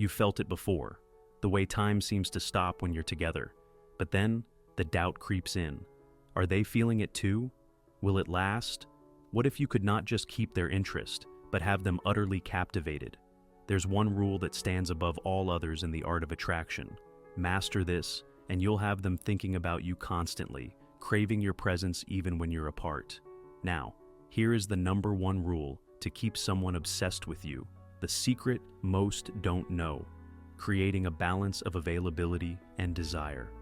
You've felt it before, the way time seems to stop when you're together. But then, the doubt creeps in. Are they feeling it too? Will it last? What if you could not just keep their interest, but have them utterly captivated? There's one rule that stands above all others in the art of attraction. Master this, and you'll have them thinking about you constantly, craving your presence even when you're apart. Now, here is the number one rule to keep someone obsessed with you, the secret most don't know: creating a balance of availability and desire.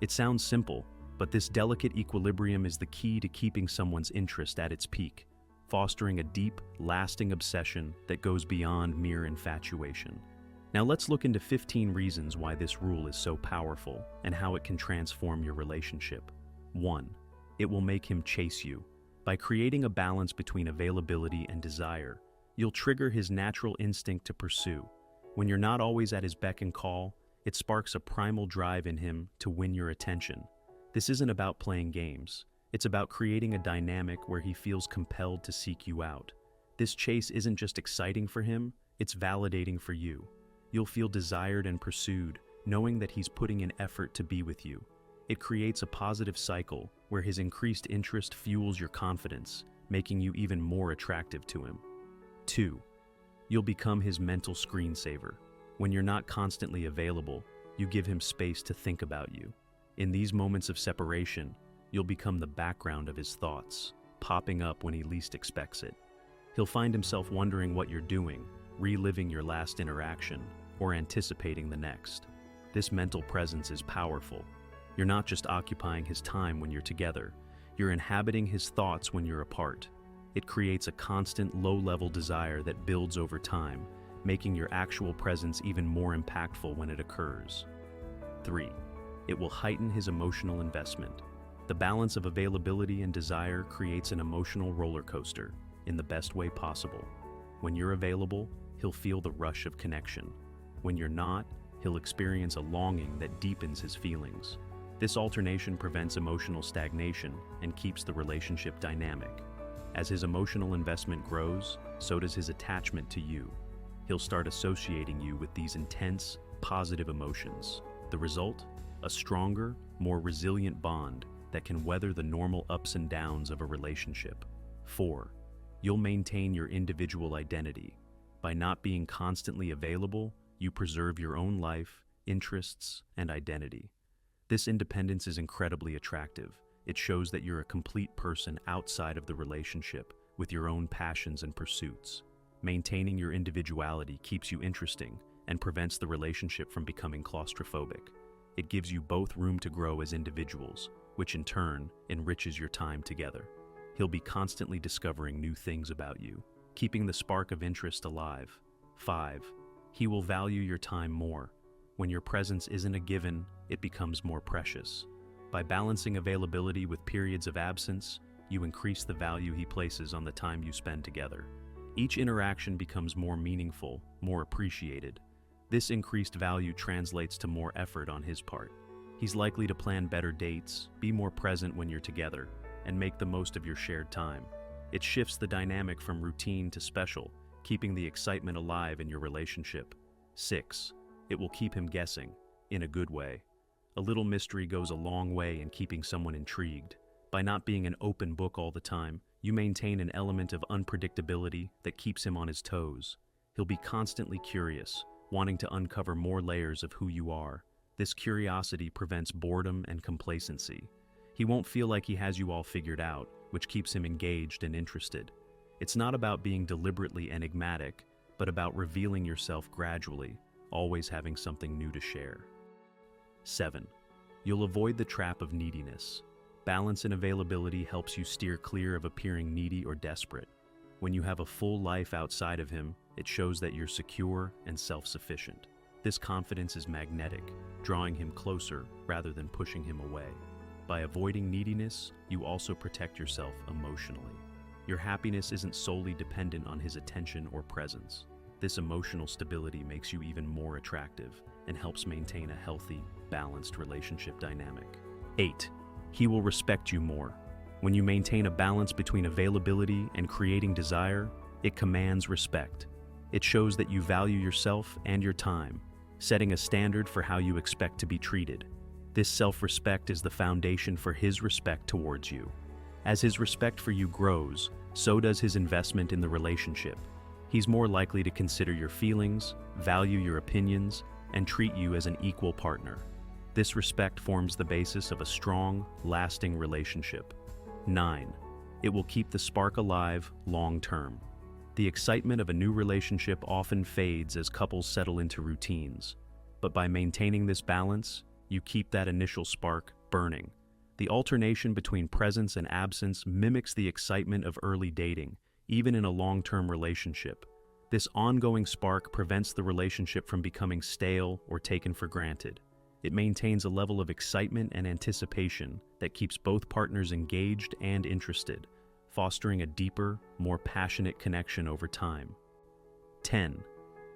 It sounds simple, but this delicate equilibrium is the key to keeping someone's interest at its peak, fostering a deep, lasting obsession that goes beyond mere infatuation. Now let's look into 15 reasons why this rule is so powerful and how it can transform your relationship. 1. It will make him chase you. By creating a balance between availability and desire, you'll trigger his natural instinct to pursue. When you're not always at his beck and call, it sparks a primal drive in him to win your attention. This isn't about playing games. It's about creating a dynamic where he feels compelled to seek you out. This chase isn't just exciting for him, it's validating for you. You'll feel desired and pursued, knowing that he's putting in effort to be with you. It creates a positive cycle where his increased interest fuels your confidence, making you even more attractive to him. 2. You'll become his mental screensaver. When you're not constantly available, you give him space to think about you. In these moments of separation, you'll become the background of his thoughts, popping up when he least expects it. He'll find himself wondering what you're doing, reliving your last interaction, or anticipating the next. This mental presence is powerful. You're not just occupying his time when you're together, you're inhabiting his thoughts when you're apart. It creates a constant, low-level desire that builds over time, making your actual presence even more impactful when it occurs. 3. It will heighten his emotional investment. The balance of availability and desire creates an emotional roller coaster in the best way possible. When you're available, he'll feel the rush of connection. When you're not, he'll experience a longing that deepens his feelings. This alternation prevents emotional stagnation and keeps the relationship dynamic. As his emotional investment grows, so does his attachment to you. He'll start associating you with these intense, positive emotions. The result? A stronger, more resilient bond that can weather the normal ups and downs of a relationship. 4. You'll maintain your individual identity. By not being constantly available, you preserve your own life, interests, and identity. This independence is incredibly attractive. It shows that you're a complete person outside of the relationship, with your own passions and pursuits. Maintaining your individuality keeps you interesting and prevents the relationship from becoming claustrophobic. It gives you both room to grow as individuals, which in turn enriches your time together. He'll be constantly discovering new things about you, keeping the spark of interest alive. 5. He will value your time more. When your presence isn't a given, it becomes more precious. By balancing availability with periods of absence, you increase the value he places on the time you spend together. Each interaction becomes more meaningful, more appreciated. This increased value translates to more effort on his part. He's likely to plan better dates, be more present when you're together, and make the most of your shared time. It shifts the dynamic from routine to special, keeping the excitement alive in your relationship. 6. It will keep him guessing, in a good way. A little mystery goes a long way in keeping someone intrigued. By not being an open book all the time, you maintain an element of unpredictability that keeps him on his toes. He'll be constantly curious, wanting to uncover more layers of who you are. This curiosity prevents boredom and complacency. He won't feel like he has you all figured out, which keeps him engaged and interested. It's not about being deliberately enigmatic, but about revealing yourself gradually, always having something new to share. 7. You'll avoid the trap of neediness. Balance and availability helps you steer clear of appearing needy or desperate. When you have a full life outside of him, it shows that you're secure and self-sufficient. This confidence is magnetic, drawing him closer rather than pushing him away. By avoiding neediness, you also protect yourself emotionally. Your happiness isn't solely dependent on his attention or presence. This emotional stability makes you even more attractive and helps maintain a healthy, balanced relationship dynamic. 8. He will respect you more. When you maintain a balance between availability and creating desire, it commands respect. It shows that you value yourself and your time, setting a standard for how you expect to be treated. This self-respect is the foundation for his respect towards you. As his respect for you grows, so does his investment in the relationship. He's more likely to consider your feelings, value your opinions, and treat you as an equal partner. This respect forms the basis of a strong, lasting relationship. 9. It will keep the spark alive long term. The excitement of a new relationship often fades as couples settle into routines. But by maintaining this balance, you keep that initial spark burning. The alternation between presence and absence mimics the excitement of early dating, even in a long-term relationship. This ongoing spark prevents the relationship from becoming stale or taken for granted. It maintains a level of excitement and anticipation that keeps both partners engaged and interested, fostering a deeper, more passionate connection over time. 10.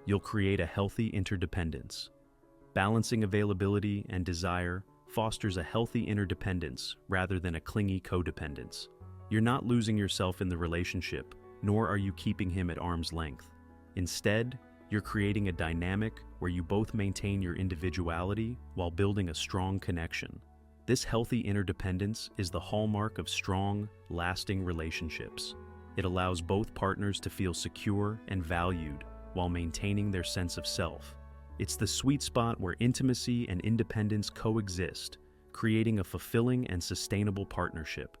You'll create a healthy interdependence. Balancing availability and desire fosters a healthy interdependence rather than a clingy codependence. You're not losing yourself in the relationship, nor are you keeping him at arm's length. Instead, you're creating a dynamic where you both maintain your individuality while building a strong connection. This healthy interdependence is the hallmark of strong, lasting relationships. It allows both partners to feel secure and valued while maintaining their sense of self. It's the sweet spot where intimacy and independence coexist, creating a fulfilling and sustainable partnership.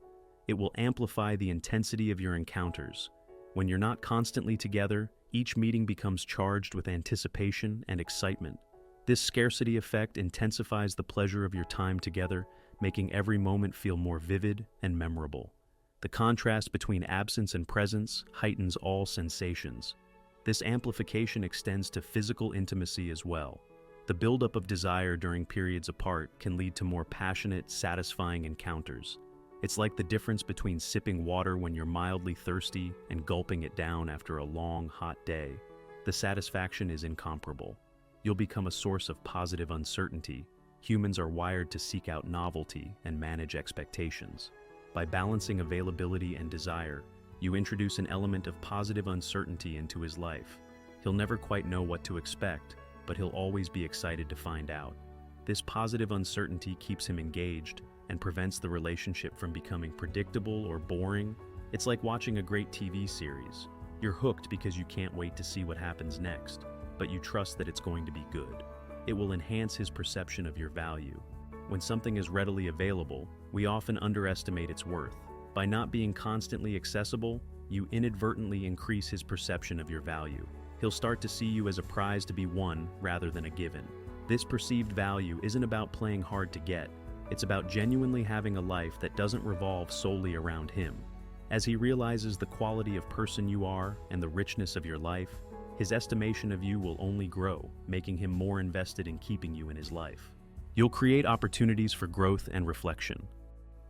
It will amplify the intensity of your encounters. When you're not constantly together, each meeting becomes charged with anticipation and excitement. This scarcity effect intensifies the pleasure of your time together, making every moment feel more vivid and memorable. The contrast between absence and presence heightens all sensations. This amplification extends to physical intimacy as well. The buildup of desire during periods apart can lead to more passionate, satisfying encounters. It's like the difference between sipping water when you're mildly thirsty and gulping it down after a long, hot day. The satisfaction is incomparable. You'll become a source of positive uncertainty. Humans are wired to seek out novelty and manage expectations. By balancing availability and desire, you introduce an element of positive uncertainty into his life. He'll never quite know what to expect, but he'll always be excited to find out. This positive uncertainty keeps him engaged and prevents the relationship from becoming predictable or boring. It's like watching a great TV series. You're hooked because you can't wait to see what happens next, but you trust that it's going to be good. It will enhance his perception of your value. When something is readily available, we often underestimate its worth. By not being constantly accessible, you inadvertently increase his perception of your value. He'll start to see you as a prize to be won rather than a given. This perceived value isn't about playing hard to get. It's about genuinely having a life that doesn't revolve solely around him. As he realizes the quality of person you are and the richness of your life, his estimation of you will only grow, making him more invested in keeping you in his life. You'll create opportunities for growth and reflection.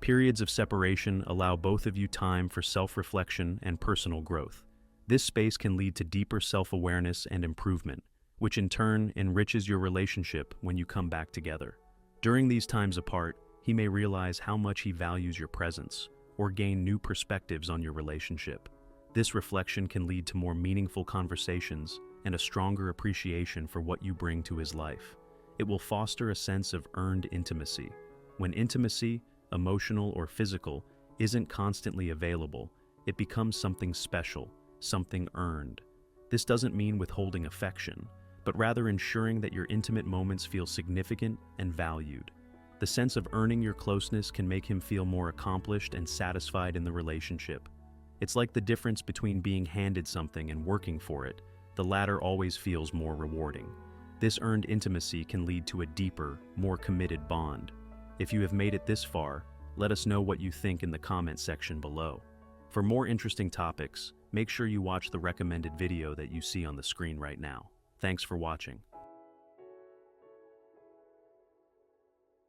Periods of separation allow both of you time for self-reflection and personal growth. This space can lead to deeper self-awareness and improvement, which in turn enriches your relationship when you come back together. During these times apart, he may realize how much he values your presence, or gain new perspectives on your relationship. This reflection can lead to more meaningful conversations and a stronger appreciation for what you bring to his life. It will foster a sense of earned intimacy. When intimacy, emotional or physical, isn't constantly available, it becomes something special, something earned. This doesn't mean withholding affection, but rather ensuring that your intimate moments feel significant and valued. The sense of earning your closeness can make him feel more accomplished and satisfied in the relationship. It's like the difference between being handed something and working for it. The latter always feels more rewarding. This earned intimacy can lead to a deeper, more committed bond. If you have made it this far, let us know what you think in the comment section below. For more interesting topics, make sure you watch the recommended video that you see on the screen right now. Thanks for watching.